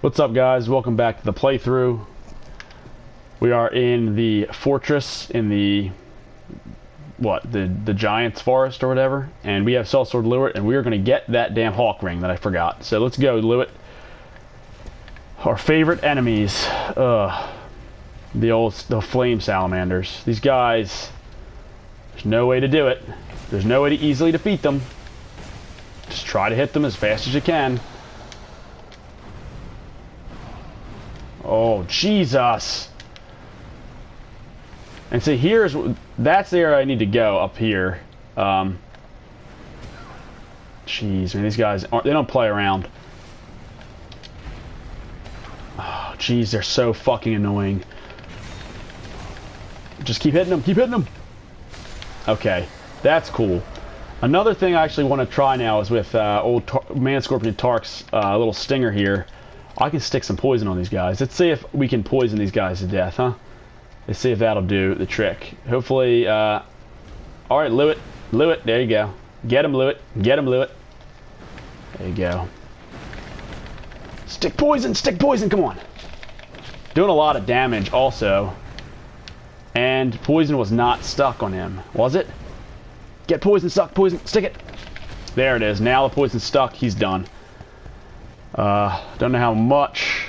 What's up, guys? Welcome back to the playthrough. We are in the fortress in the Giants Forest or whatever, and we have Sellsword Lewit, and we are going to get that damn Hawk Ring that I forgot. So let's go, Lewit. Our favorite enemies, the flame salamanders. These guys, there's no way to do it. There's no way to easily defeat them. Just try to hit them as fast as you can. Oh, Jesus. And see, that's the area I need to go, up here. Jeez, man, these guys, they don't play around. Oh, jeez, they're so fucking annoying. Just keep hitting them, keep hitting them. Okay, that's cool. Another thing I actually want to try now is with old Man Scorpion Tark's little stinger here. I can stick some poison on these guys. Let's see if we can poison these guys to death, huh? Let's see if that'll do the trick. Hopefully, alright, Lewit. Lewit, there you go. Get him, Lewit. Get him, Lewit. There you go. Stick poison, come on. Doing a lot of damage also. And poison was not stuck on him, was it? Get poison stuck, poison, stick it. There it is, now the poison's stuck, he's done. Don't know how much.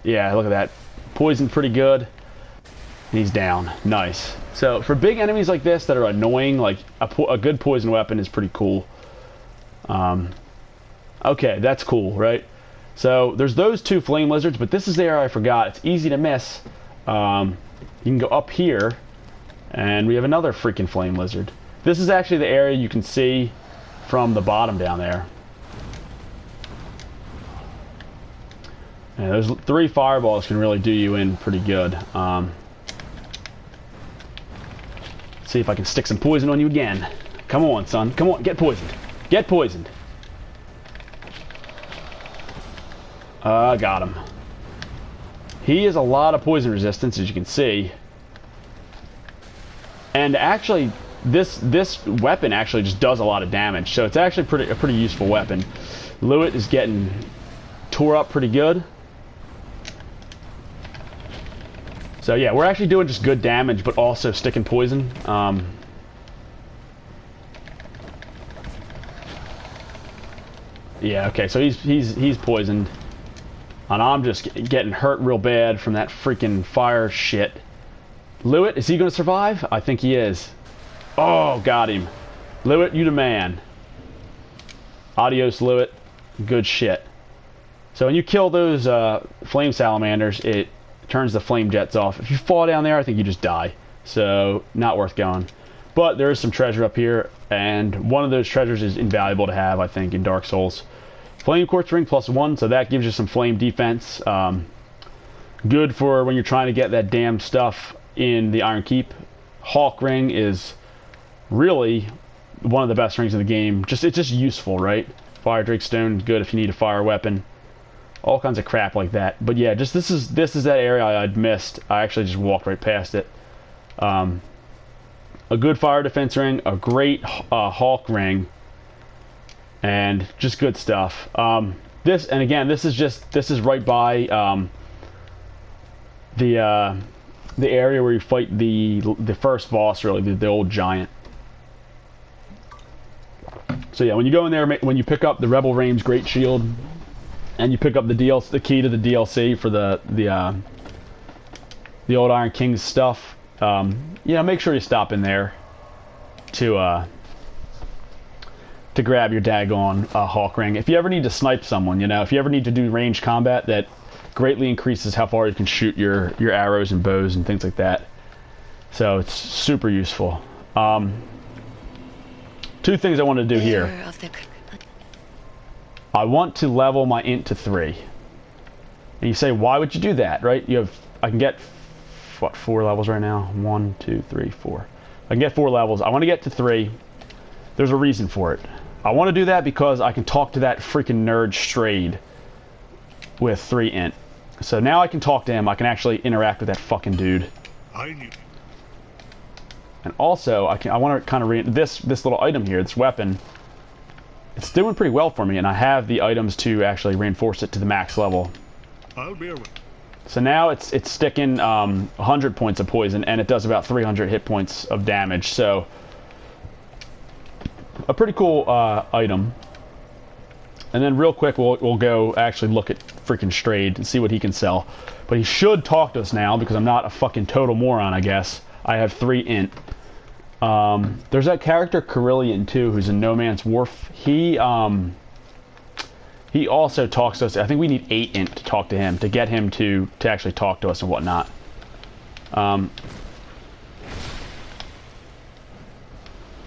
Yeah, look at that. Poison pretty good. And he's down. Nice. So for big enemies like this that are annoying, like a good poison weapon is pretty cool. Okay, that's cool, right? So there's those two flame lizards, but this is the area I forgot. It's easy to miss. You can go up here, and we have another freaking flame lizard. This is actually the area you can see from the bottom down there. Yeah, those 3 fireballs can really do you in pretty good. See if I can stick some poison on you again. Come on, son. Come on, get poisoned. Get poisoned. Got him. He has a lot of poison resistance, as you can see. And actually, this weapon actually just does a lot of damage. So it's actually a pretty useful weapon. Lewit is getting tore up pretty good. So yeah, we're actually doing just good damage, but also sticking poison. Yeah, okay, so he's poisoned, and I'm just getting hurt real bad from that freaking fire shit. Lewit, is he going to survive? I think he is. Oh, got him. Lewit, you the man. Adios, Lewit. Good shit. So when you kill those flame salamanders, it turns the flame jets off. If you fall down there, I think you just die. So, not worth going. But there is some treasure up here, and one of those treasures is invaluable to have, I think, in Dark Souls. Flame Quartz Ring +1, so that gives you some flame defense. Good for when you're trying to get that damn stuff in the Iron Keep. Hawk Ring is really one of the best rings in the game. It's just useful, right? Fire Drake Stone, good if you need a fire weapon. All kinds of crap like that. But yeah, just this is that area I'd missed. I actually just walked right past it. A good fire defense ring, a great Hawk ring, and just good stuff. This is right by the area where you fight the first boss, really, the old giant. So yeah, when you go in there, when you pick up the Rebel Range Great Shield, and you pick up the key to the DLC for the old Iron King's stuff, make sure you stop in there to grab your daggone Hawk Ring. If you ever need to snipe someone, if you ever need to do ranged combat, that greatly increases how far you can shoot your arrows and bows and things like that. So it's super useful. 2 things I want to do here. I want to level my int to 3. And you say, why would you do that, right? I can get, 4 levels right now? 1, 2, 3, 4. I can get 4 levels. I want to get to 3. There's a reason for it. I want to do that because I can talk to that freaking nerd Strayed with 3 int. So now I can talk to him. I can actually interact with that fucking dude. And also, I want to kind of this little item here, this weapon. It's doing pretty well for me, and I have the items to actually reinforce it to the max level. I'll bear with. So now it's sticking 100 points of poison, and it does about 300 hit points of damage. So a pretty cool item. And then real quick, we'll go actually look at freaking Strayed and see what he can sell. But he should talk to us now because I'm not a fucking total moron, I guess. I have 3 int. There's that character Carillion too, who's in No Man's Wharf. He also talks to us. I think we need 8 int to talk to him, to get him to actually talk to us and whatnot.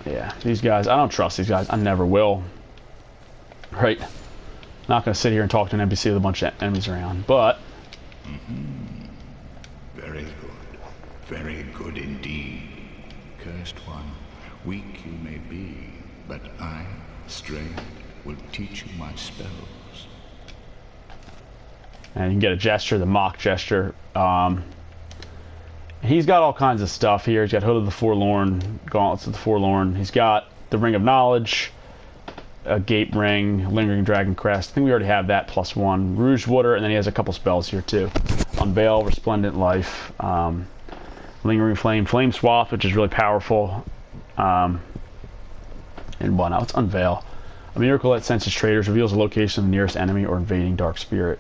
Yeah, these guys, I don't trust these guys. I never will. Right? Not going to sit here and talk to an NPC with a bunch of enemies around, but... Very good. Very good indeed. Cursed one, weak you may be, but I, Strayed, will teach you my spells. And you can get a gesture, the mock gesture. He's got all kinds of stuff here. He's got Hood of the Forlorn, Gauntlets of the Forlorn. He's got the Ring of Knowledge, a Gape Ring, Lingering Dragon Crest. I think we already have that +1. Rouge Water, and then he has a couple spells here too. Unveil, Resplendent Life, Lingering Flame, Flame Swath, which is really powerful. And whatnot. Let's Unveil. A miracle that senses traitors, reveals the location of the nearest enemy or invading dark spirit.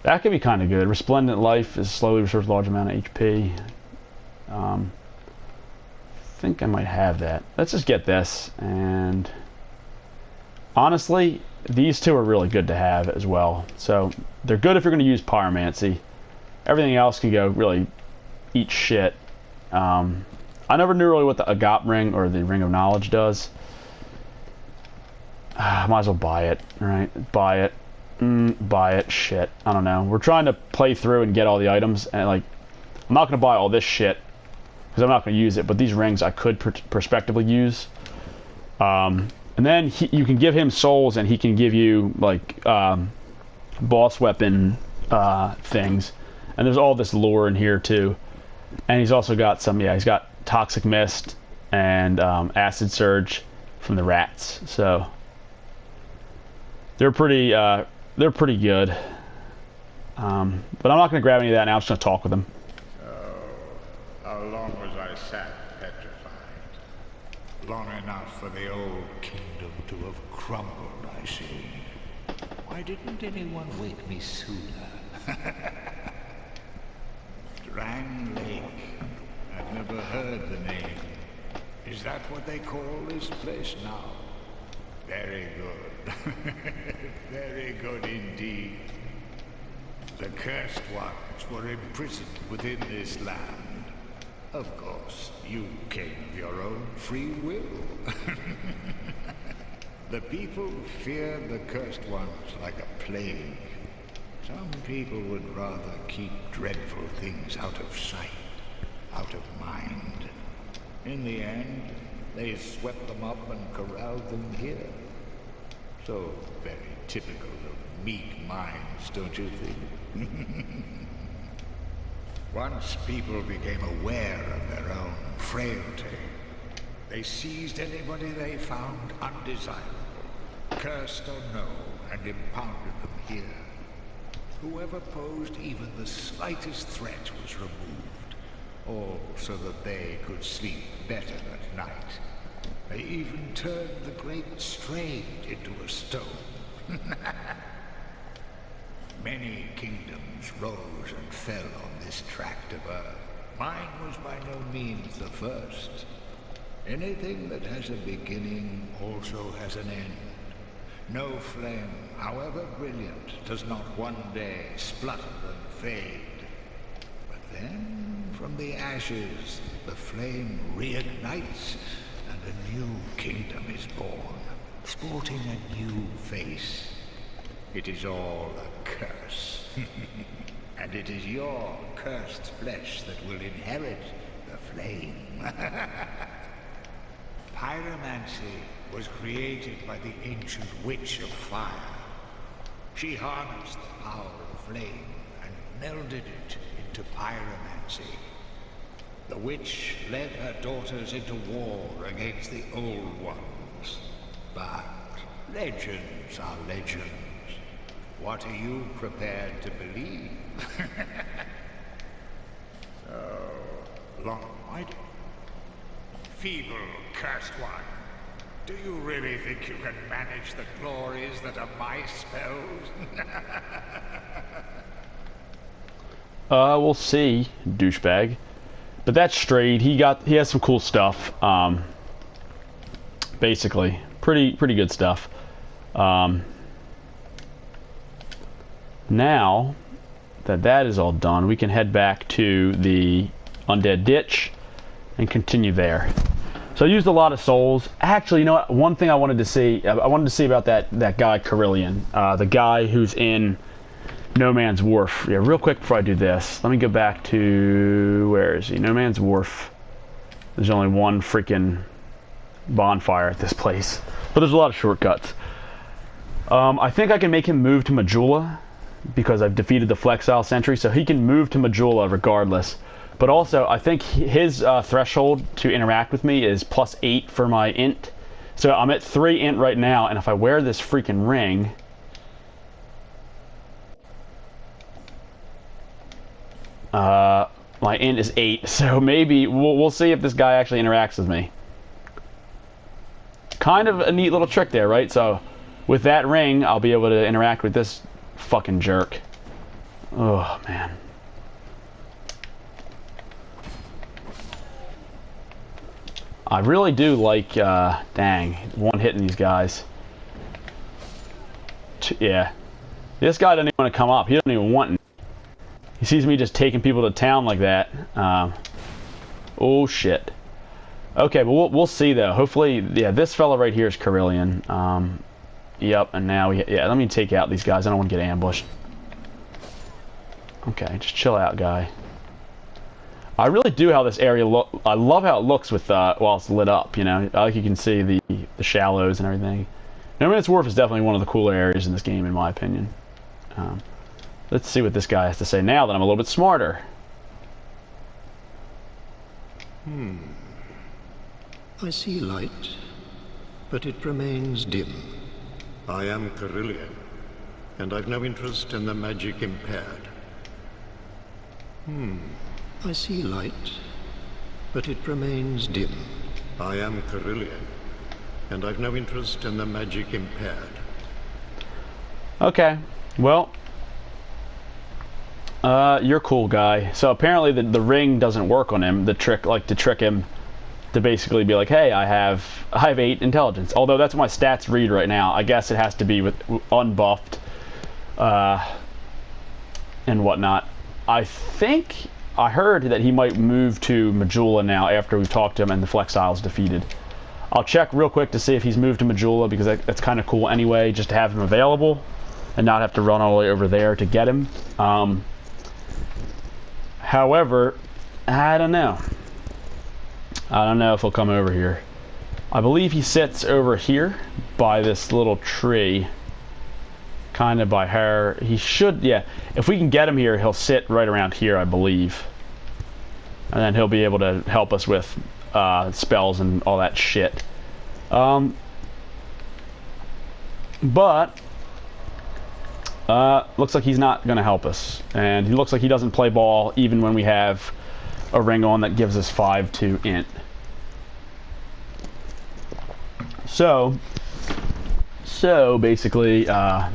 That could be kind of good. Resplendent Life is slowly restores a large amount of HP. I think I might have that. Let's just get this. And honestly, these two are really good to have as well. So they're good if you're going to use Pyromancy. Everything else can go really eat shit. I never knew really what the Agape Ring or the Ring of Knowledge does. Might as well buy it, right? Buy it. Buy it. Shit. I don't know. We're trying to play through and get all the items, and like, I'm not going to buy all this shit because I'm not going to use it, but these rings I could prospectively use. And then you can give him souls, and he can give you like boss weapon things. And there's all this lore in here too. And he's also got some, yeah, he's got Toxic Mist and Acid Surge from the rats. So they're pretty good. But I'm not going to grab any of that now. I'm just going to talk with them. How long was I sat petrified? Long enough for the old kingdom to have crumbled, I see. Why didn't anyone wake me sooner? Drang Lake. I've never heard the name. Is that what they call this place now? Very good. Very good indeed. The cursed ones were imprisoned within this land. Of course, you came of your own free will. The people fear the cursed ones like a plague. Some people would rather keep dreadful things out of sight, out of mind. In the end, they swept them up and corralled them here. So very typical of meek minds, don't you think? Once people became aware of their own frailty, they seized anybody they found undesirable, cursed or no, and impounded them here. Whoever posed even the slightest threat was removed, all so that they could sleep better at night. They even turned the great Strayed into a stone. Many kingdoms rose and fell on this tract of earth. Mine was by no means the first. Anything that has a beginning also has an end. No flame, however brilliant, does not one day splutter and fade. But then, from the ashes, the flame reignites, and a new kingdom is born, sporting a new face. It is all a curse. And it is your cursed flesh that will inherit the flame. Pyromancy was created by the ancient Witch of Fire. She harnessed the power of flame and melded it into pyromancy. The witch led her daughters into war against the Old Ones. But legends are legends. What are you prepared to believe? So, long-minded. Feeble, cursed one. Do you really think you can manage the glories that are my spells? We'll see, douchebag. But that's straight. He has some cool stuff. Basically, pretty good stuff. Now that is all done, we can head back to the undead ditch and continue there. So I used a lot of souls. Actually, you know what? One thing I wanted to see about that guy Carillion, the guy who's in No Man's Wharf. Yeah, real quick before I do this, let me go back to, where is he? No Man's Wharf. There's only one freaking bonfire at this place, but there's a lot of shortcuts. I think I can make him move to Majula because I've defeated the Flexile Sentry, so he can move to Majula regardless. But also, I think his threshold to interact with me is +8 for my int. So I'm at 3 int right now, and if I wear this freaking ring, my int is 8. So maybe we'll see if this guy actually interacts with me. Kind of a neat little trick there, right? So with that ring, I'll be able to interact with this fucking jerk. Oh, man. I really do like, dang, one hitting these guys. Yeah. This guy doesn't even want to come up. He doesn't even want it. He sees me just taking people to town like that. Oh, shit. Okay, but we'll see, though. Hopefully, yeah, this fella right here is Carillion. Yep, and now, yeah, let me take out these guys. I don't want to get ambushed. Okay, just chill out, guy. I really do how this area look. I love how it looks with while it's lit up. You know, like you can see the shallows and everything. No Man's Wharf is definitely one of the cooler areas in this game, in my opinion. Let's see what this guy has to say now that I'm a little bit smarter. I see light, but it remains dim. I am Carillion, and I've no interest in the magic impaired. I see light, but it remains dim. I am Carillion, and I've no interest in the magic impaired. Okay, well, you're a cool guy. So apparently the ring doesn't work on him. The trick, like to trick him to basically be like, hey, I have 8 intelligence. Although that's what my stats read right now. I guess it has to be with unbuffed and whatnot. I think I heard that he might move to Majula now after we've talked to him and the Flexile's defeated. I'll check real quick to see if he's moved to Majula, because that's kind of cool anyway, just to have him available and not have to run all the way over there to get him. However, I don't know. I don't know if he'll come over here. I believe he sits over here by this little tree. Kind of by her. He should, yeah. If we can get him here, he'll sit right around here, I believe. And then he'll be able to help us with spells and all that shit. But looks like he's not going to help us. And he looks like he doesn't play ball even when we have a ring on that gives us 5 to int. So basically, let's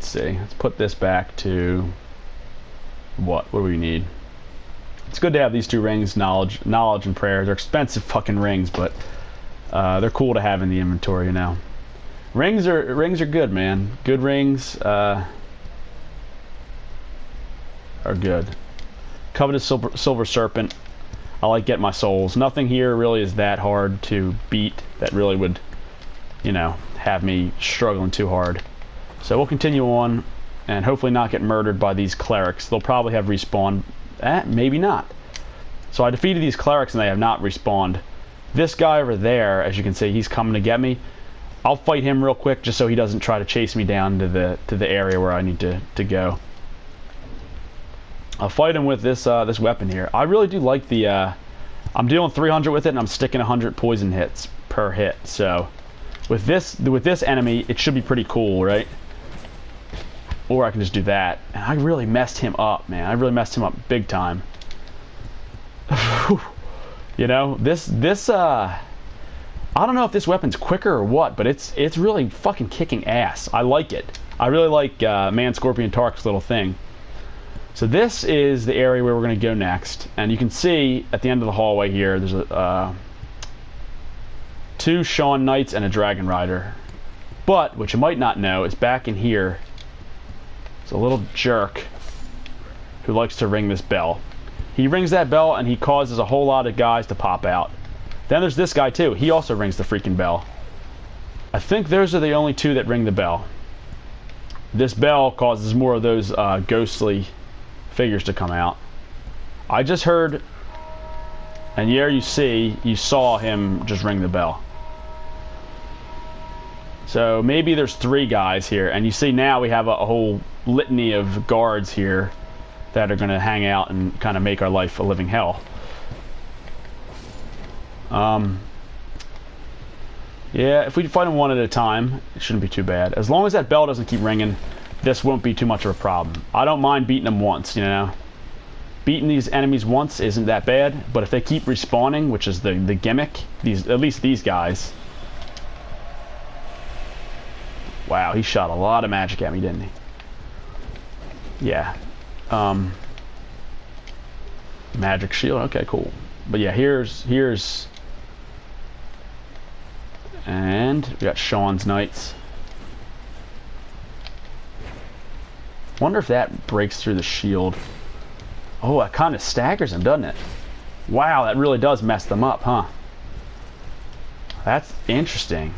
see. Let's put this back to what do we need? It's good to have these 2 rings, knowledge and prayer. They're expensive fucking rings, but they're cool to have in the inventory, you know. Rings are good, man. Good rings are good. Covetous Silver Serpent. I like getting my souls. Nothing here really is that hard to beat that really would, you know, have me struggling too hard. So we'll continue on and hopefully not get murdered by these clerics. They'll probably have respawned. Maybe not. So I defeated these clerics and they have not respawned. This guy over there, as you can see, he's coming to get me. I'll fight him real quick just so he doesn't try to chase me down to the area where I need to go. I'll fight him with this this weapon here. I really do like the I'm dealing 300 with it and I'm sticking 100 poison hits per hit, so With this enemy, it should be pretty cool, right? Or I can just do that. And I really messed him up, man. I really messed him up big time. You know, I don't know if this weapon's quicker or what, but it's really fucking kicking ass. I like it. I really like Man Scorpion Tark's little thing. So this is the area where we're going to go next. And you can see at the end of the hallway here, there's a 2 Shawn Knights and a Dragon Rider. But what you might not know is back in here, there's a little jerk who likes to ring this bell. He rings that bell and he causes a whole lot of guys to pop out. Then there's this guy too. He also rings the freaking bell. I think those are the only 2 that ring the bell. This bell causes more of those ghostly figures to come out. I just heard, and here you saw him just ring the bell. So maybe there's 3 guys here, and you see now we have a whole litany of guards here that are going to hang out and kind of make our life a living hell. Yeah, if we fight them one at a time, it shouldn't be too bad. As long as that bell doesn't keep ringing, this won't be too much of a problem. I don't mind beating them once, you know. Beating these enemies once isn't that bad, but if they keep respawning, which is the gimmick, at least these guys. Wow, he shot a lot of magic at me, didn't he? Yeah. Magic shield, okay, cool. But yeah, here's and we got Shawn's Knights. Wonder if that breaks through the shield. Oh, that kind of staggers them, doesn't it? Wow, that really does mess them up, huh? That's interesting.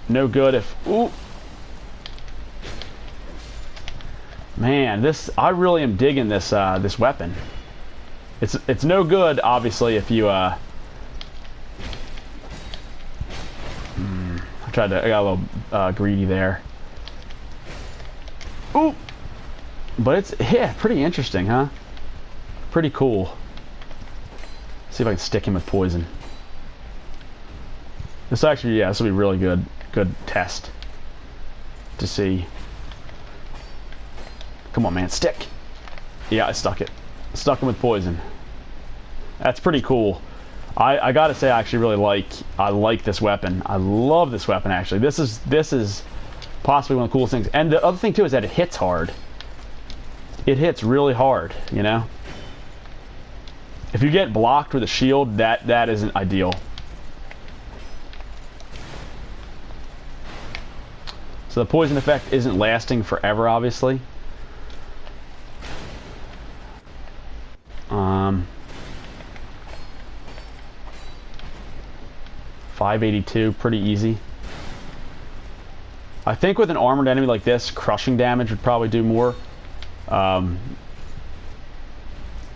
No good if... Ooh. Man, I really am digging this this weapon. It's no good, obviously, if you I got a little greedy there. Ooh. But it's, yeah, pretty interesting, huh? Pretty cool. See if I can stick him with poison. This actually, yeah, this will be really good test to see. Come on, man, stick. Yeah, I stuck it. Stuck him with poison. That's pretty cool. I gotta say, I actually really like this weapon. I love this weapon, actually. This is possibly one of the coolest things. And the other thing too is that it hits hard. It hits really hard, you know. If you get blocked with a shield, that isn't ideal. So the poison effect isn't lasting forever, obviously. 582, pretty easy. I think with an armored enemy like this, crushing damage would probably do more.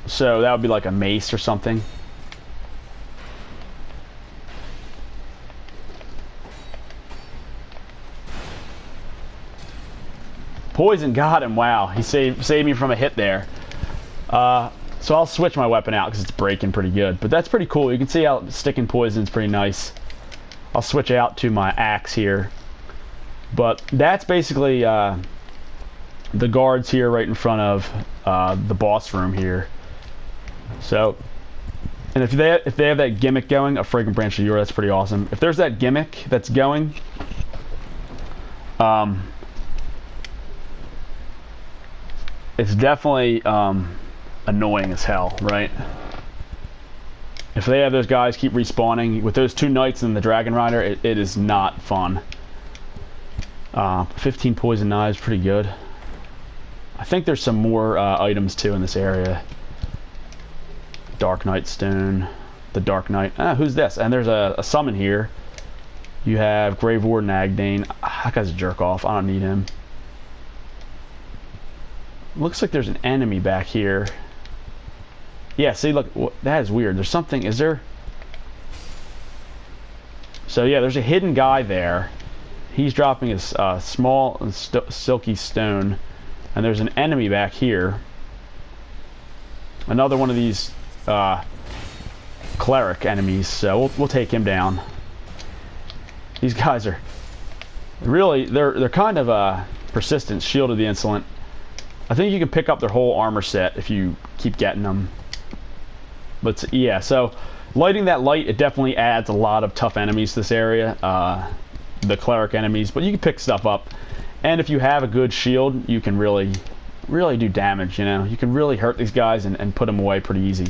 So that would be like a mace or something. Poison got him. Wow, he saved me from a hit there. So I'll switch my weapon out because it's breaking pretty good. But that's pretty cool. You can see how sticking poison is pretty nice. I'll switch out to my axe here. But that's basically the guards here right in front of the boss room here. So, and if they have that gimmick going, a fragrant branch of yore, that's pretty awesome. If there's that gimmick that's going, it's definitely annoying as hell, right? If they have those guys keep respawning with those 2 knights and the dragon rider, it is not fun. 15 poison knives, pretty good. I think there's some more items too in this area. Dark Knight Stone, the Dark Knight. Who's this? And there's a summon here. You have Grave Warden Agdane. That guy's a jerk off. I don't need him. Looks like there's an enemy back here. Yeah, see, look, that is weird. There's something, is there? So yeah, there's a hidden guy there. He's dropping his small silky stone. And there's an enemy back here. Another one of these cleric enemies, so we'll take him down. These guys are Really, they're kind of persistent. Shield of the Insolent. I think you can pick up their whole armor set if you keep getting them. But yeah, so lighting that light, it definitely adds a lot of tough enemies to this area. The cleric enemies, but you can pick stuff up. And if you have a good shield, you can really do damage, you know. You can really hurt these guys and put them away pretty easy.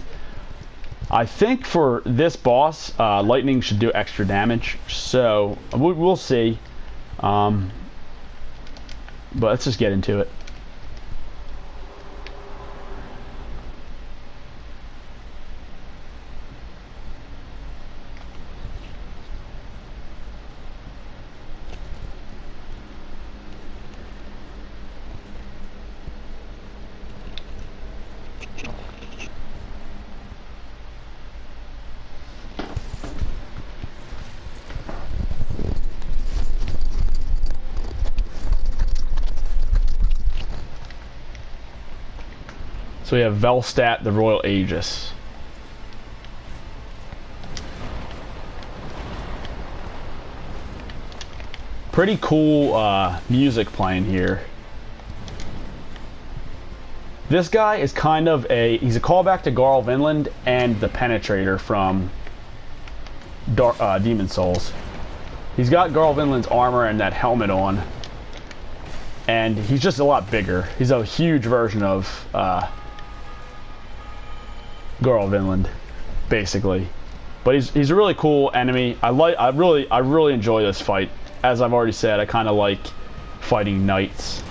I think for this boss, lightning should do extra damage, so we'll see. But let's just get into it. So we have Velstaldt, the Royal Aegis. Pretty cool music playing here. This guy is kind of he's a callback to Garl Vinland and the Penetrator from Demon Souls. He's got Garl Vinland's armor and that helmet on. And he's just a lot bigger. He's a huge version of Garl Vinland, basically. But he's a really cool enemy. I really enjoy this fight. As I've already said, I kind of like fighting knights.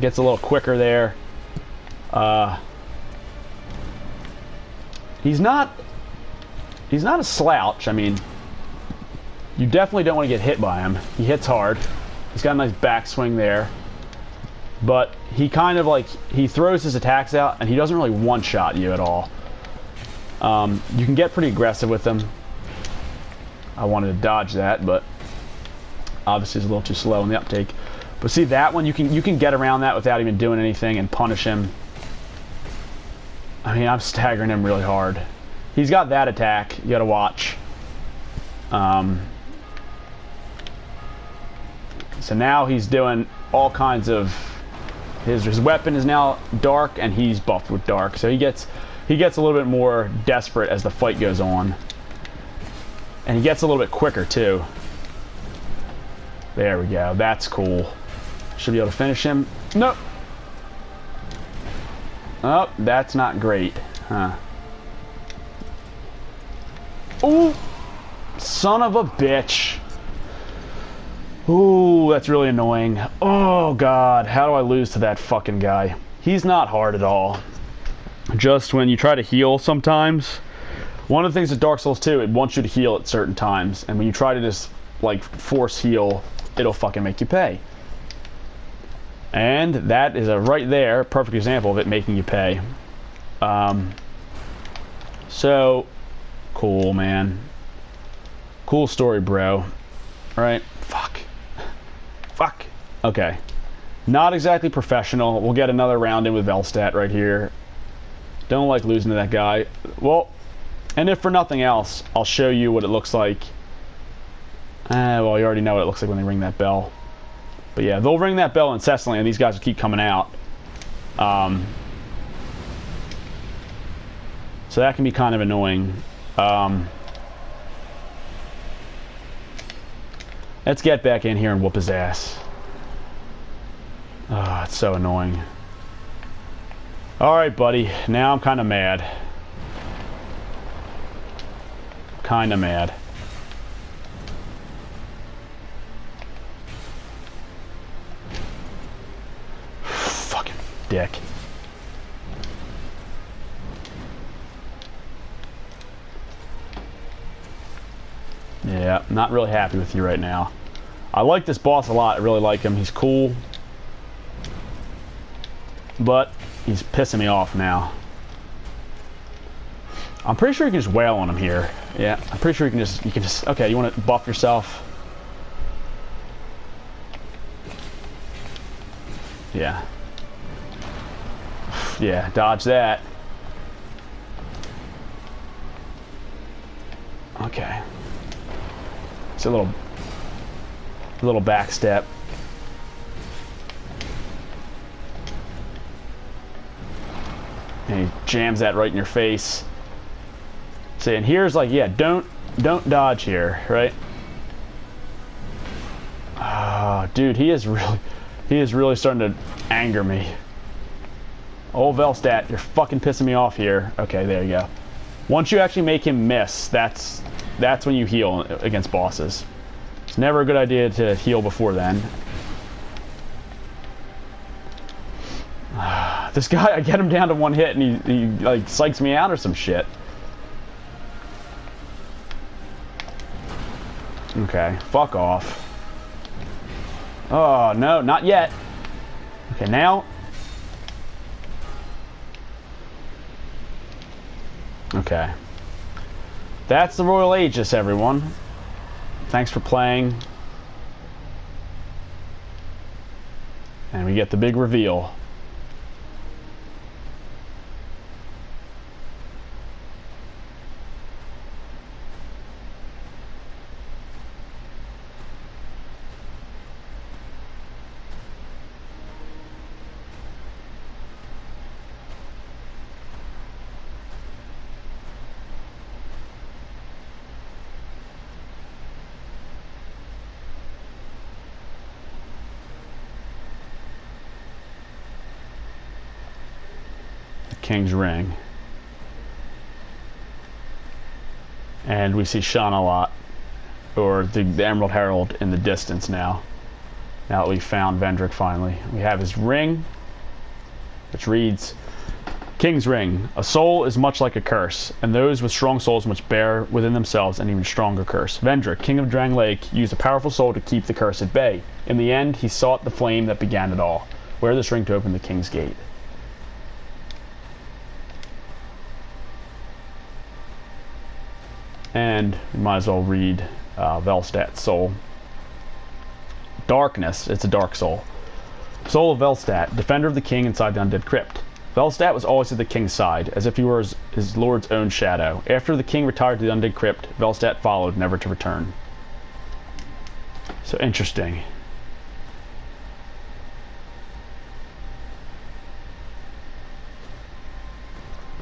Gets a little quicker there. He's not a slouch. I mean, you definitely don't want to get hit by him. He hits hard. He's got a nice backswing there. But he kind of he throws his attacks out and he doesn't really one-shot you at all. You can get pretty aggressive with him. I wanted to dodge that, but obviously it's a little too slow in the uptake. But see that one, you can get around that without even doing anything and punish him. I mean, I'm staggering him really hard. He's got that attack. You gotta watch. So now he's doing all kinds of... His weapon is now dark, and he's buffed with dark. So he gets a little bit more desperate as the fight goes on. And he gets a little bit quicker, too. There we go. That's cool. Should be able to finish him. Nope. Oh, that's not great. Huh. Ooh! Son of a bitch. Ooh, that's really annoying. Oh, God. How do I lose to that fucking guy? He's not hard at all. Just when you try to heal sometimes. One of the things with Dark Souls 2, it wants you to heal at certain times. And when you try to just, force heal, it'll fucking make you pay. And that is right there, perfect example of it making you pay. So, cool, man. Cool story, bro. Right? Fuck. Fuck. Okay. Not exactly professional. We'll get another round in with Velstaldt right here. Don't like losing to that guy. Well, and if for nothing else, I'll show you what it looks like. Well, you already know what it looks like when they ring that bell. But yeah, they'll ring that bell incessantly, and these guys will keep coming out. So that can be kind of annoying. Let's get back in here and whoop his ass. Oh, it's so annoying. Alright, buddy. Now I'm kind of mad. Kind of mad. Fucking dick. Yeah, not really happy with you right now. I like this boss a lot. I really like him. He's cool. But he's pissing me off now. I'm pretty sure you can just wail on him here. Yeah, I'm pretty sure you can just... Okay, you want to buff yourself? Yeah. Yeah, dodge that. Okay. It's a little... A little back step. And he jams that right in your face. See, and here's like, yeah, don't dodge here, right? Ah, dude, he is really starting to anger me. Oh, Velstaldt, you're fucking pissing me off here. Okay, there you go. Once you actually make him miss, that's when you heal against bosses. It's never a good idea to heal before then. This guy, I get him down to one hit and he like psychs me out or some shit. Okay, fuck off. Oh, no, not yet. Okay, now. Okay. That's the Royal Aegis, everyone. Thanks for playing. And we get the big reveal. King's Ring. And we see Shaun-a-Lot, or the Emerald Herald in the distance now. Now that we've found Vendrick finally. We have his ring, which reads, King's Ring. A soul is much like a curse, and those with strong souls must bear within themselves an even stronger curse. Vendrick, king of Drang Lake, used a powerful soul to keep the curse at bay. In the end, he sought the flame that began it all. Wear this ring to open the King's Gate. And we might as well read Velstadt's soul. Darkness, it's a dark soul. Soul of Velstaldt, defender of the king inside the undead crypt. Velstaldt was always at the king's side, as if he were his lord's own shadow. After the king retired to the undead crypt, Velstaldt followed, never to return. So interesting.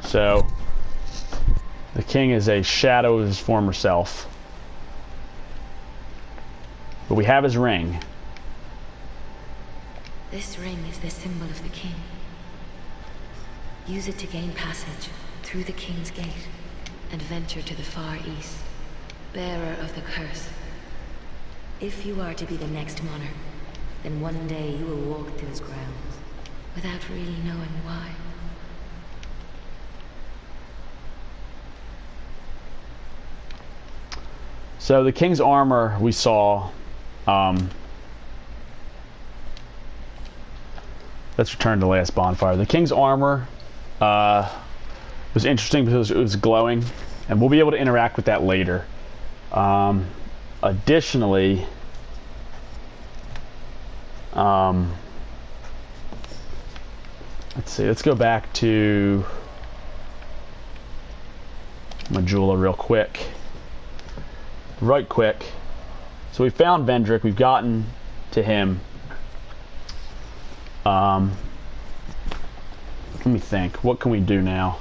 So the king is a shadow of his former self. But we have his ring. This ring is the symbol of the king. Use it to gain passage through the King's Gate and venture to the far east, bearer of the curse. If you are to be the next monarch, then one day you will walk those grounds without really knowing why. So the king's armor we saw, let's return to the last bonfire. The king's armor was interesting because it was glowing, and we'll be able to interact with that later. Additionally, let's see, let's go back to Majula real quick. Right quick. So we found Vendrick, we've gotten to him. Let me think, what can we do now?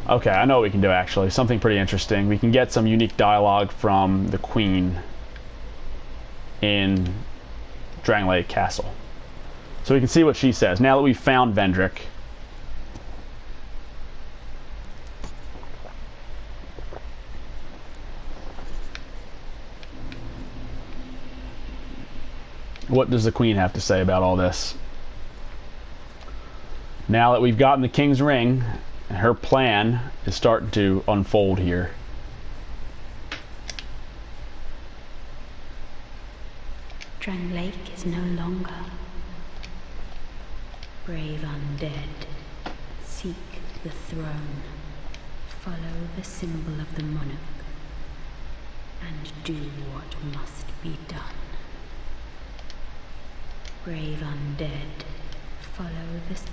Okay, I know what we can do actually, something pretty interesting. We can get some unique dialogue from the Queen in Drang Lake Castle. So we can see what she says. Now that we've found Vendrick, what does the Queen have to say about all this? Now that we've gotten the King's Ring, her plan is starting to unfold here. Drang Lake is no longer. Brave undead, seek the throne. Follow the symbol of the monarch, and do what must be done. Brave undead, follow this.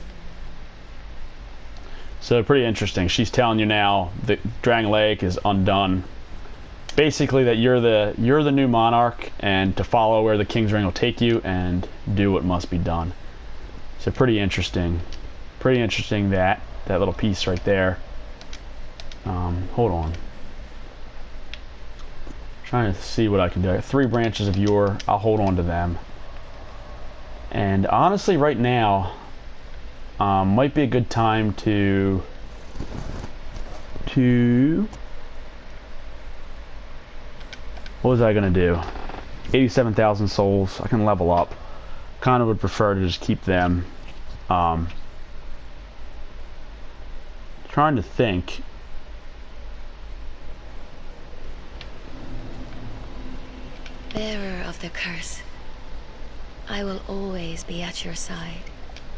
So pretty interesting. She's telling you now that Drang Lake is undone. basically that you're the new monarch, and to follow where the King's Ring will take you and do what must be done. So pretty interesting. Pretty interesting that little piece right there. Hold on. Trying to see what I can do. 3 branches of yore. I'll hold on to them. And honestly, right now, might be a good time to what was I gonna do? 87,000 souls. I can level up. Kind of would prefer to just keep them. Trying to think. Bearer of the curse, I will always be at your side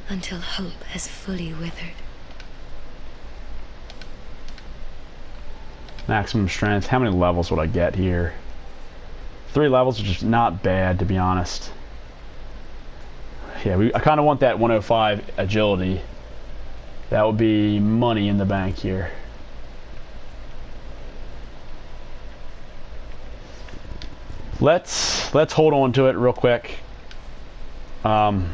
until hope has fully withered. Maximum strength. How many levels would I get here? 3 levels, which is not bad, to be honest. Yeah, I kind of want that 105 agility. That would be money in the bank here. Let's hold on to it real quick. And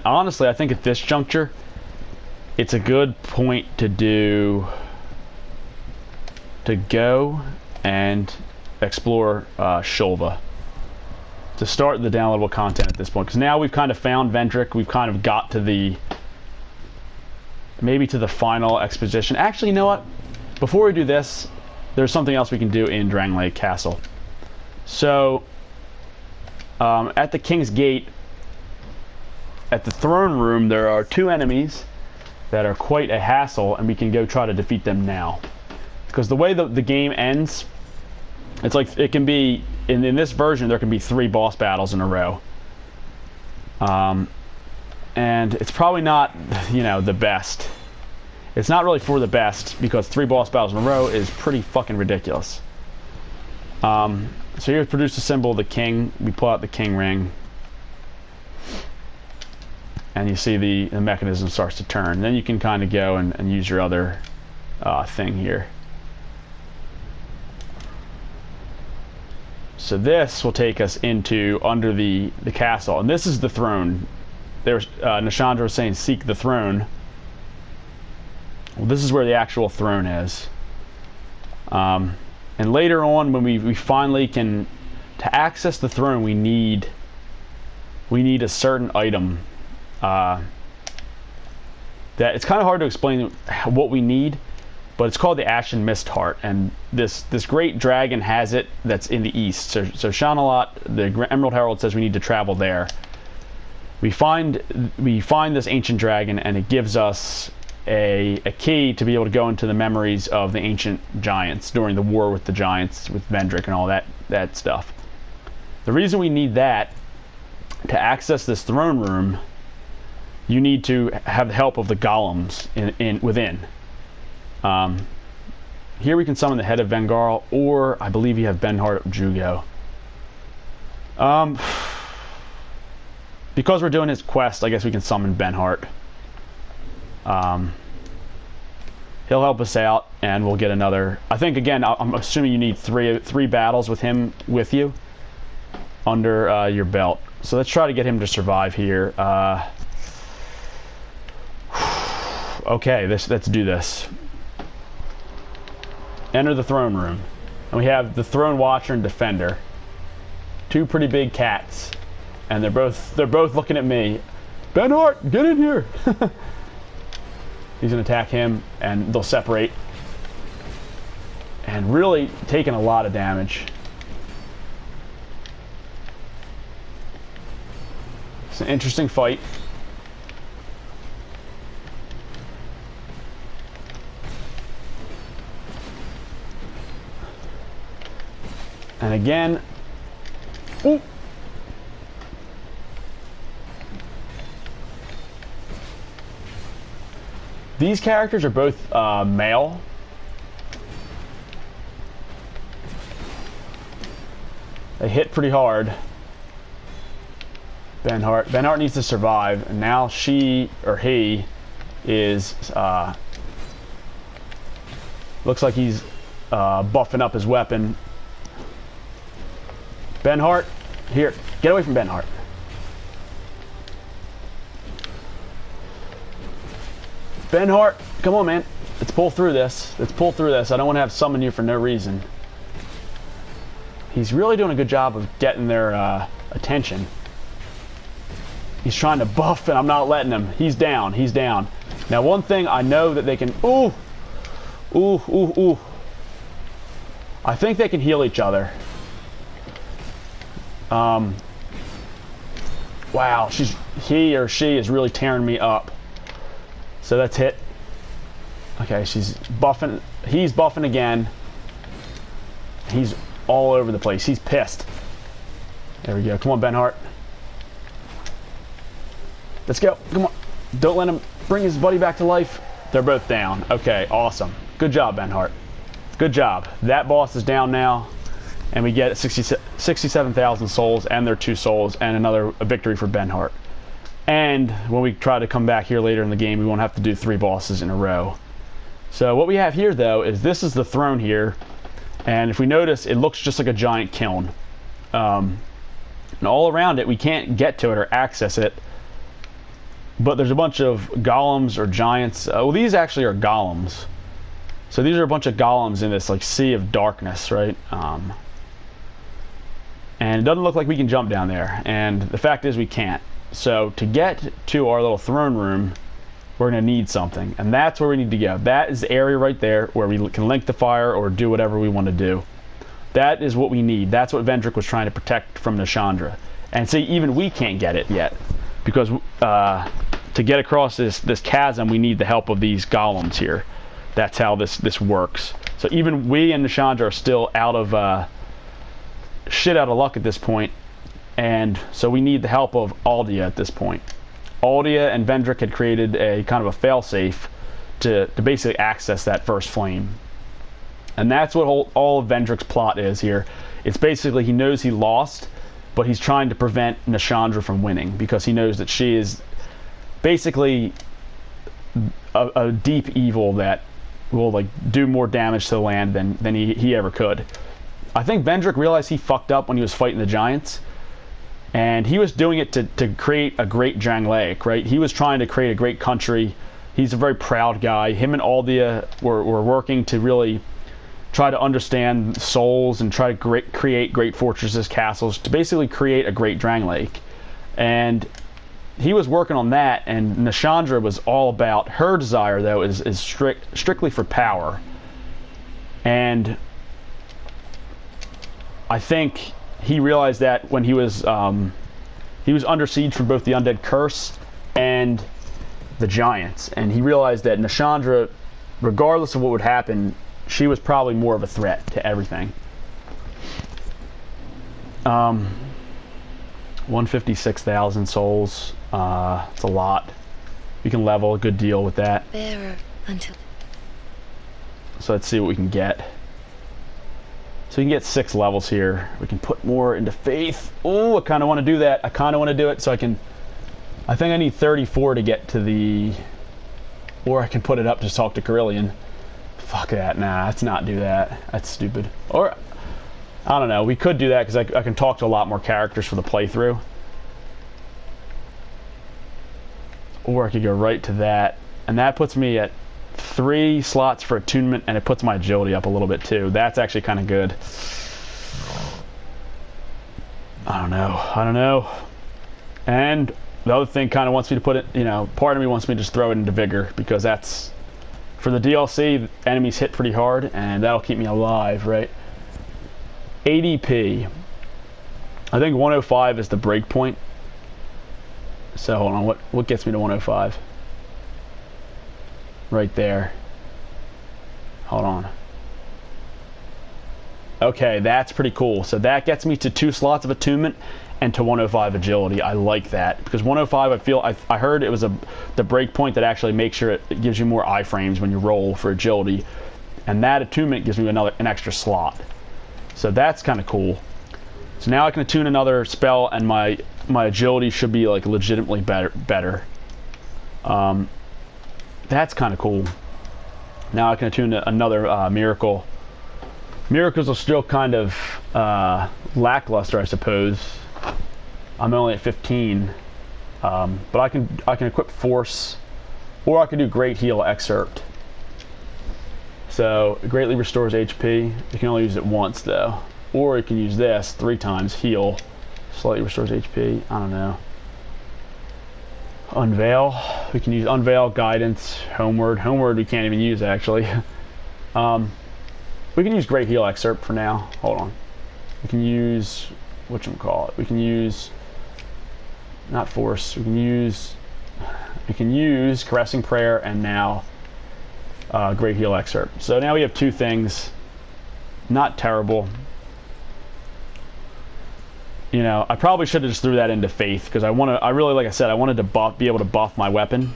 honestly, I think at this juncture, it's a good point to go and explore Shulva. To start the downloadable content at this point, because now we've kind of found Vendrick, we've kind of got to maybe to the final exposition. Actually, you know what? Before we do this, there's something else we can do in Drangleic Castle. So, at the King's Gate, at the throne room, there are 2 enemies that are quite a hassle, and we can go try to defeat them now. Because the way the game ends, it's like it can be in this version there can be 3 boss battles in a row, and it's probably not, you know, the best. It's not really for the best, because 3 boss battles in a row is pretty fucking ridiculous. So here's produce a symbol of the king. We pull out the king ring, and you see the mechanism starts to turn. Then you can kind of go and use your other thing here. So this will take us into under the castle, and this is the throne. There's Nashandra was saying, seek the throne. Well, this is where the actual throne is. And later on, when we finally can, to access the throne, we need a certain item. That it's kind of hard to explain what we need, but it's called the Ashen Mist Heart, and this great dragon has it. That's in the east. So Shanalat, the Emerald Herald, says we need to travel there. We find this ancient dragon, and it gives us a key to be able to go into the memories of the ancient giants during the war with the giants, with Vendrick and all that stuff. The reason we need that, to access this throne room, you need to have the help of the golems within. Here we can summon the head of Vengarl, or I believe you have Benhart of Jugo. Because we're doing his quest, I guess we can summon Benhart. He'll help us out, and we'll get another. I think again, I'm assuming you need three battles with him with you under your belt. So let's try to get him to survive here. Okay, let's do this. Enter the throne room, and we have the Throne Watcher and Defender, 2 pretty big cats, and they're both looking at me. Benhart, get in here! He's gonna attack him, and they'll separate, and really taking a lot of damage. It's an interesting fight. And again, ooh. These characters are both male. They hit pretty hard. Benhart needs to survive, and now she or he is looks like he's buffing up his weapon. Benhart, here, get away from Benhart. Benhart, come on, man. Let's pull through this. Let's pull through this. I don't want to have summon you for no reason. He's really doing a good job of getting their attention. He's trying to buff, and I'm not letting him. He's down. He's down. Now, one thing I know that they can... Ooh! Ooh, ooh, ooh. I think they can heal each other. Wow, he or she is really tearing me up. So that's hit. Okay, she's buffing. He's buffing again. He's all over the place. He's pissed. There we go. Come on, Benhart. Let's go. Come on. Don't let him bring his buddy back to life. They're both down. Okay, awesome. Good job, Benhart. Good job. That boss is down now. And we get 67,000 souls and their 2 souls and another victory for Benhart. And when we try to come back here later in the game, we won't have to do 3 bosses in a row. So what we have here, though, is this is the throne here. And if we notice, it looks just like a giant kiln. And all around it, we can't get to it or access it. But there's a bunch of golems or giants. Well, these actually are golems. So these are a bunch of golems in this like sea of darkness, right? And it doesn't look like we can jump down there. And the fact is we can't. So to get to our little throne room, we're going to need something. And that's where we need to go. That is the area right there where we can link the fire or do whatever we want to do. That is what we need. That's what Vendrick was trying to protect from Nashandra. And see, even we can't get it yet. Because to get across this chasm, we need the help of these golems here. That's how this works. So even we and Nashandra are still out of shit out of luck at this point. And so we need the help of Aldia at this point. Aldia and Vendrick had created a kind of a failsafe to basically access that first flame. And that's what all of Vendrick's plot is here. It's basically he knows he lost, but he's trying to prevent Nashandra from winning because he knows that she is basically a deep evil that will like do more damage to the land than he ever could. I think Vendrick realized he fucked up when he was fighting the giants. And he was doing it to create a great Drangleic, right? He was trying to create a great country. He's a very proud guy. Him and Aldia were working to really try to understand souls and try to create great fortresses, castles, to basically create a great Drangleic. And he was working on that, and Nashandra was all about, her desire, though, is strictly for power. And I think he realized that when he was under siege from both the undead curse and the giants, and he realized that Nashandra, regardless of what would happen, she was probably more of a threat to everything. 156,000 souls. It's a lot. We can level a good deal with that. So let's see what we can get. So we can get 6 levels here. We can put more into faith. Oh, I kind of want to do that. I kind of want to do it so I think I need 34 to get to the... Or I can put it up to talk to Carillion. Fuck that. Nah, let's not do that. That's stupid. Or, I don't know. We could do that because I can talk to a lot more characters for the playthrough. Or I could go right to that. And that puts me at 3 slots for attunement, and it puts my agility up a little bit too. That's actually kind of good. I don't know. And the other thing kind of wants me to put it, part of me wants me to just throw it into vigor, because that's, for the DLC, enemies hit pretty hard, and that'll keep me alive, right? ADP. I think 105 is the break point. So hold on, what gets me to 105? Right there. Hold on. Okay, that's pretty cool. So that gets me to 2 slots of attunement and to 105 agility. I like that, because 105, I heard it was the break point that actually makes sure it gives you more iframes when you roll for agility, and that attunement gives me an extra slot. So that's kind of cool. So now I can attune another spell, and my agility should be like legitimately better. That's kind of cool. Now I can attune another miracle. Miracles are still kind of lackluster, I suppose. I'm only at 15, but I can equip Force, or I can do Great Heal Excerpt. So it greatly restores HP. You can only use it once though, or you can use this 3 times. Heal, slightly restores HP. I don't know. Unveil. We can use Unveil, Guidance, Homeward. Homeward we can't even use actually. We can use Great Heal Excerpt for now. Hold on. We can use whatchamacallit. We can use not Force. We can use Caressing Prayer and now Great Heal Excerpt. So now we have 2 things. Not terrible. You know, I probably should have just threw that into Faith because I really, like I said, I wanted to be able to buff my weapon,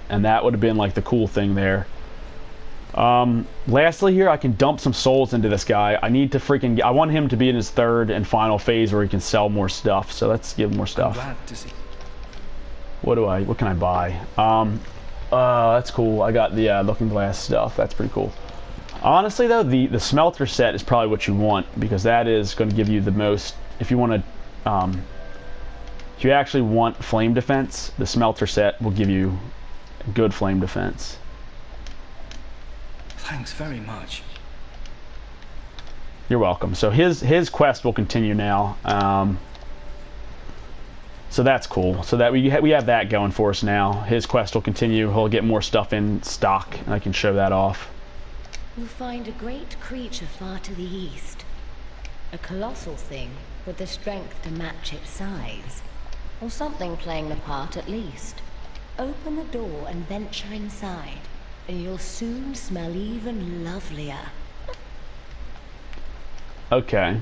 and that would have been like the cool thing there. Lastly here, I can dump some souls into this guy. I want him to be in his 3rd and final phase where he can sell more stuff. So let's give him more stuff. I'm glad to see. What can I buy? That's cool. I got the Looking Glass stuff. That's pretty cool. Honestly though, the smelter set is probably what you want, because that is going to give you the most. If you want to, if you actually want flame defense, the smelter set will give you good flame defense. Thanks very much. You're welcome. So his quest will continue now. So that's cool. So that we have that going for us now. His quest will continue. He'll get more stuff in stock, and I can show that off. You'll find a great creature far to the east. A colossal thing with the strength to match its size. Or something playing the part at least. Open the door and venture inside, and you'll soon smell even lovelier. Okay.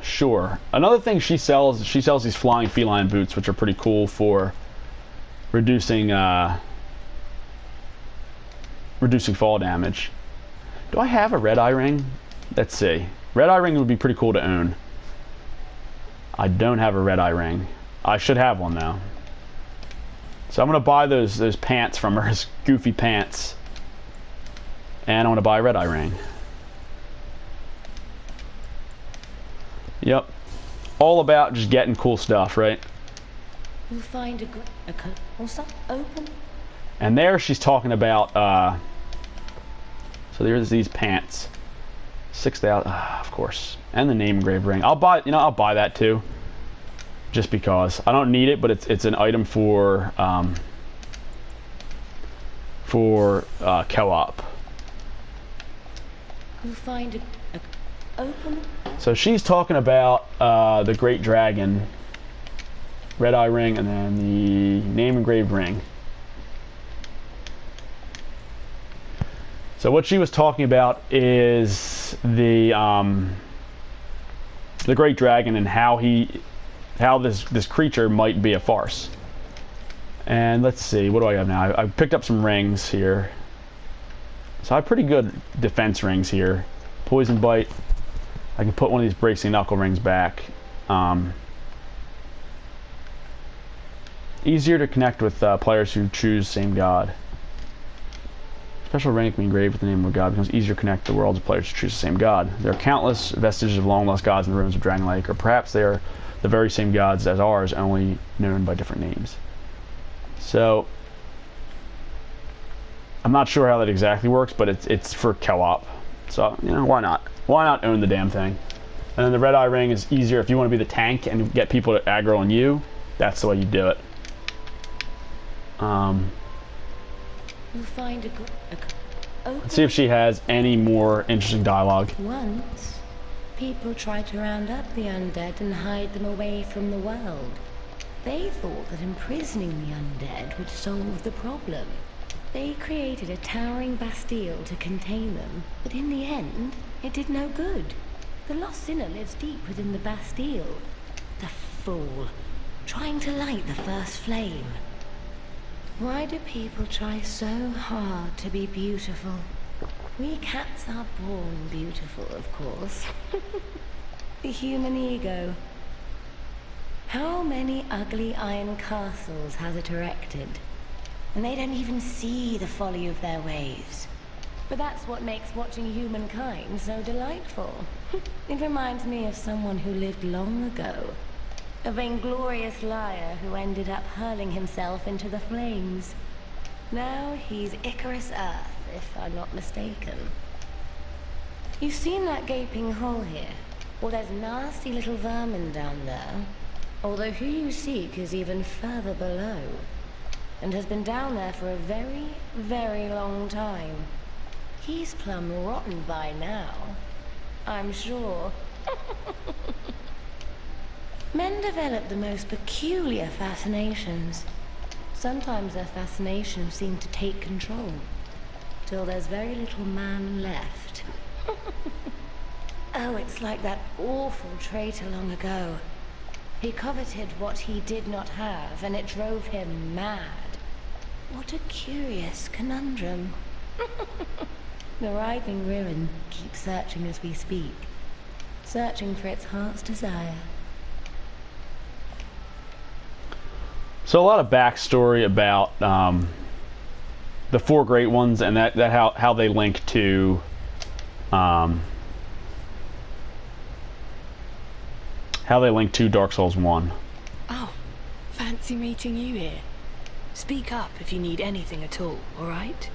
Sure. Another thing she sells these flying feline boots, which are pretty cool for reducing fall damage. Do I have a red eye ring? Let's see. Red eye ring would be pretty cool to own. I don't have a red eye ring. I should have one though. So I'm gonna buy those pants from her, his goofy pants, and I want to buy a red eye ring. Yep. All about just getting cool stuff, right? You'll find open. And there she's talking about, so there's these pants. 6,000, of course. And the name engraved ring. I'll buy that too. Just because. I don't need it, but it's an item for co-op. You'll find open. So she's talking about the Great Dragon, red eye ring, and then the name engraved ring. So what she was talking about is the Great Dragon and how this creature might be a farce. And let's see, what do I have now? I picked up some rings here. So I have pretty good defense rings here. Poison Bite. I can put one of these Bracing Knuckle rings back. Easier to connect with players who choose same god. Special ring can be engraved with the name of a god. Becomes easier to connect the worlds of players who choose the same god. There are countless vestiges of long-lost gods in the ruins of Dragon Lake, or perhaps they are the very same gods as ours, only known by different names. So I'm not sure how that exactly works, but it's for co-op. So, you know, why not? Why not own the damn thing? And then the red eye ring is easier if you want to be the tank and get people to aggro on you. That's the way you do it. You'll find Let's see if she has any more interesting dialogue. Once, people tried to round up the undead and hide them away from the world. They thought that imprisoning the undead would solve the problem. They created a towering bastille to contain them, but in the end, it did no good. The lost sinner lives deep within the bastille. The fool, trying to light the first flame. Why do people try so hard to be beautiful? We cats are born beautiful, of course. The human ego. How many ugly iron castles has it erected? And they don't even see the folly of their ways. But that's what makes watching humankind so delightful. It reminds me of someone who lived long ago. A vainglorious liar who ended up hurling himself into the flames. Now he's Icarus Earth, if I'm not mistaken. You've seen that gaping hole here? Well, there's nasty little vermin down there. Although who you seek is even further below. And has been down there for a very, very long time. He's plumb rotten by now, I'm sure. Men develop the most peculiar fascinations. Sometimes their fascinations seem to take control, till there's very little man left. Oh, it's like that awful traitor long ago. He coveted what he did not have, and it drove him mad. What a curious conundrum. The writhing ruin keeps searching as we speak, searching for its heart's desire. So a lot of backstory about the four great ones, and that how they link to Dark Souls 1. Oh, fancy meeting you here. Speak up if you need anything at all, alright?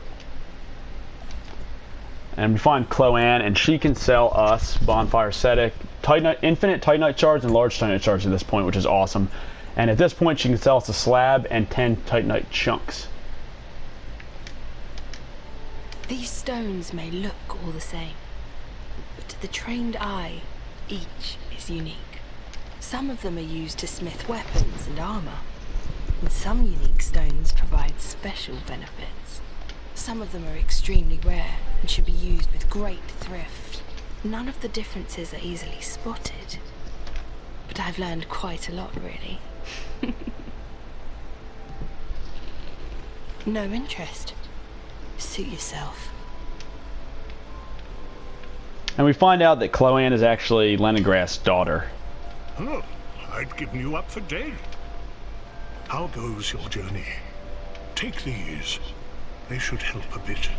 And we find Chloanne, and she can sell us Bonfire Ascetic, infinite Titanite shards, and large Titanite shards at this point, which is awesome. And at this point, she can sell us a slab and 10 Titanite chunks. These stones may look all the same, but to the trained eye, each is unique. Some of them are used to smith weapons and armor, and some unique stones provide special benefits. Some of them are extremely rare and should be used with great thrift. None of the differences are easily spotted, but I've learned quite a lot, really. No interest. Suit yourself. And we find out that Chloanne is actually Leningrast's daughter. Oh, I'd given you up for dead. How goes your journey? Take these. They should help a bit.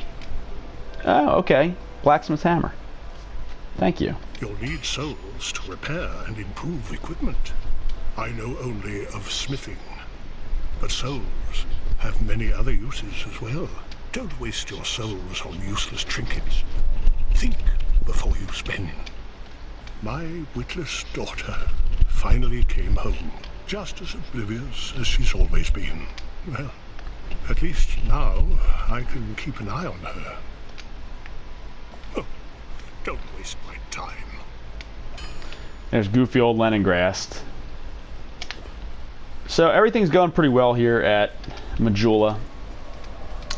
Oh, okay. Blacksmith's hammer. Thank you. You'll need souls to repair and improve equipment. I know only of smithing, but souls have many other uses as well. Don't waste your souls on useless trinkets. Think before you spend. My witless daughter finally came home, just as oblivious as she's always been. Well, at least now I can keep an eye on her. Oh, don't waste my time. There's goofy old Leningrast. So everything's going pretty well here at Majula.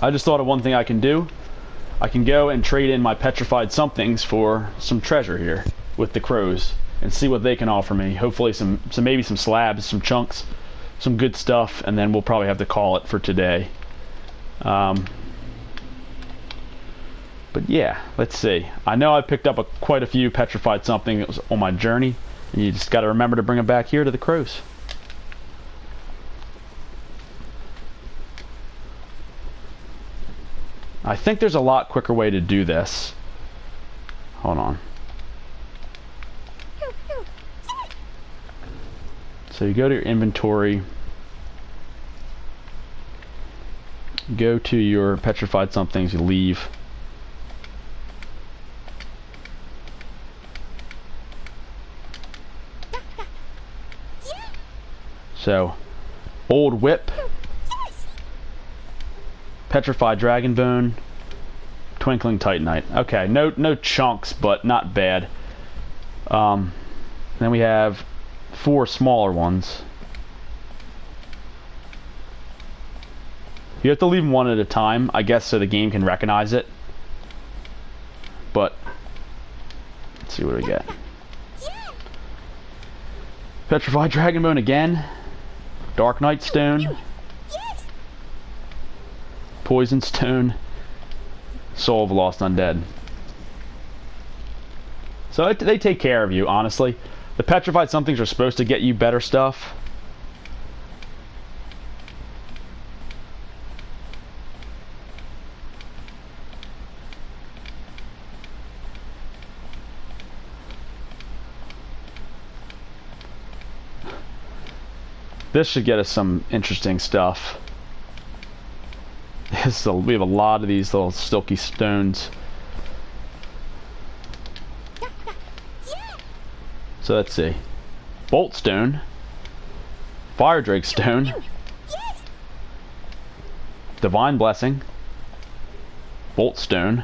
I just thought of one thing I can do. I can go and trade in my petrified somethings for some treasure here with the crows and see what they can offer me. Hopefully maybe some slabs, some chunks, some good stuff, and then we'll probably have to call it for today. But yeah, let's see. I know I picked up quite a few petrified somethings on my journey, and you just got to remember to bring them back here to the crows. I think there's a lot quicker way to do this. Hold on. So you go to your inventory, go to your petrified somethings, you leave. So, old whip, petrified dragon bone, twinkling titanite. Okay, no chunks, but not bad. Then we have 4 smaller ones. You have to leave them one at a time, I guess, so the game can recognize it. But let's see what we get. Petrified dragon bone again. Dark Knight stone. Poison stone. Soul of Lost Undead. So they take care of you, honestly. The petrified somethings are supposed to get you better stuff. This should get us some interesting stuff. So we have a lot of these little silky stones. So let's see. Bolt stone. Fire drake stone. Divine blessing. Bolt stone.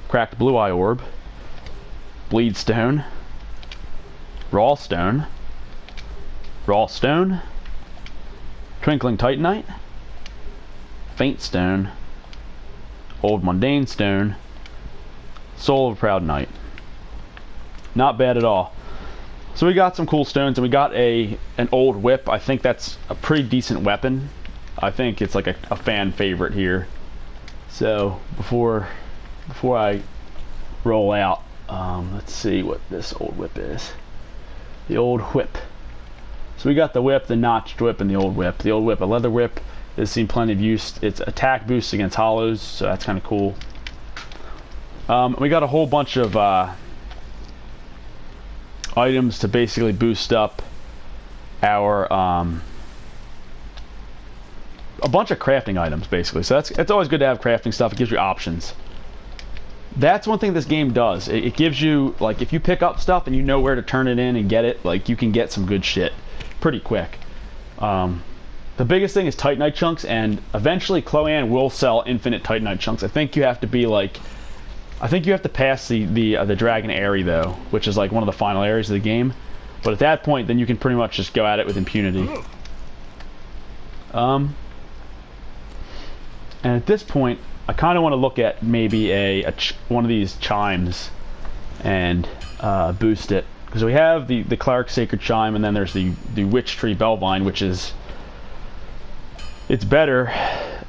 Cracked blue eye orb. Bleed stone. Raw stone. Raw stone. Twinkling titanite. Faint stone. Old mundane stone. Soul of a proud knight. Not bad at all. So we got some cool stones, and we got an old whip. I think that's a pretty decent weapon. I think it's like a fan favorite here. So before I roll out, let's see what this old whip is. The old whip. So we got the whip, the notched whip, and the old whip. The old whip, a leather whip, has seen plenty of use. Its attack boosts against hollows, so that's kind of cool. We got a whole bunch of items to basically boost up our a bunch of crafting items, basically. So it's always good to have crafting stuff. It gives you options. That's one thing this game does. It gives you, like, if you pick up stuff and you know where to turn it in and get it, like, you can get some good shit pretty quick. The biggest thing is Titanite chunks, and eventually Chloe will sell infinite Titanite chunks. I think you have to be like, I think you have to pass the Dragon Aerie, though, which is like one of the final areas of the game. But at that point, then you can pretty much just go at it with impunity. And at this point, I kind of want to look at maybe one of these chimes and boost it, because we have the Cleric Sacred Chime, and then there's the Witch Tree Bellvine, which is, it's better,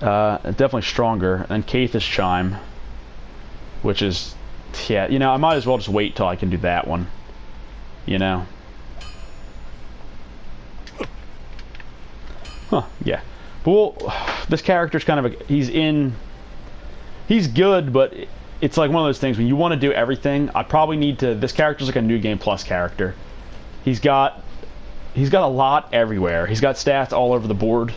definitely stronger than Caith's Chime, which is, yeah, you know, I might as well just wait till I can do that one, you know. Huh, yeah. But this character's kind of he's good, but it's like one of those things when you want to do everything. I probably need to, this character's like a New Game Plus character. He's got a lot everywhere. He's got stats all over the board,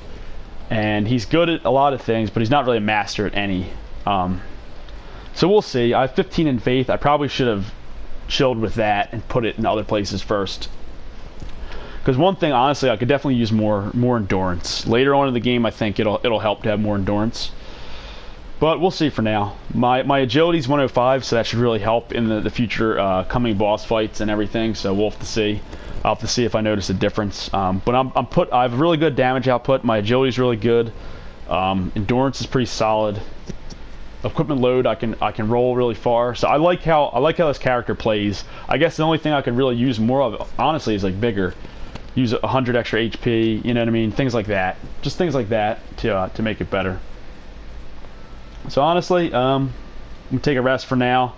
and he's good at a lot of things, but he's not really a master at any. So we'll see. I have 15 in Faith. I probably should have chilled with that and put it in other places first. Because one thing, honestly, I could definitely use more endurance. Later on in the game, I think it'll help to have more endurance. But we'll see for now. My agility's 105, so that should really help in the future coming boss fights and everything. So we'll have to see. I'll have to see if I notice a difference. But I have really good damage output. My agility's really good. Endurance is pretty solid. Equipment load, I can roll really far. So I like how this character plays. I guess the only thing I could really use more of, honestly, is like vigor. Use 100 extra HP, you know what I mean? Things like that. Just things like that to make it better. So honestly, I'm going to take a rest for now.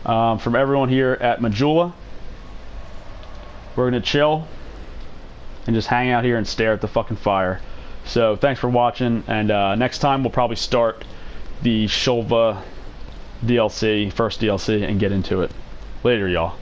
From everyone here at Majula, we're going to chill and just hang out here and stare at the fucking fire. So thanks for watching, and next time we'll probably start the Shulva DLC, first DLC, and get into it. Later, y'all.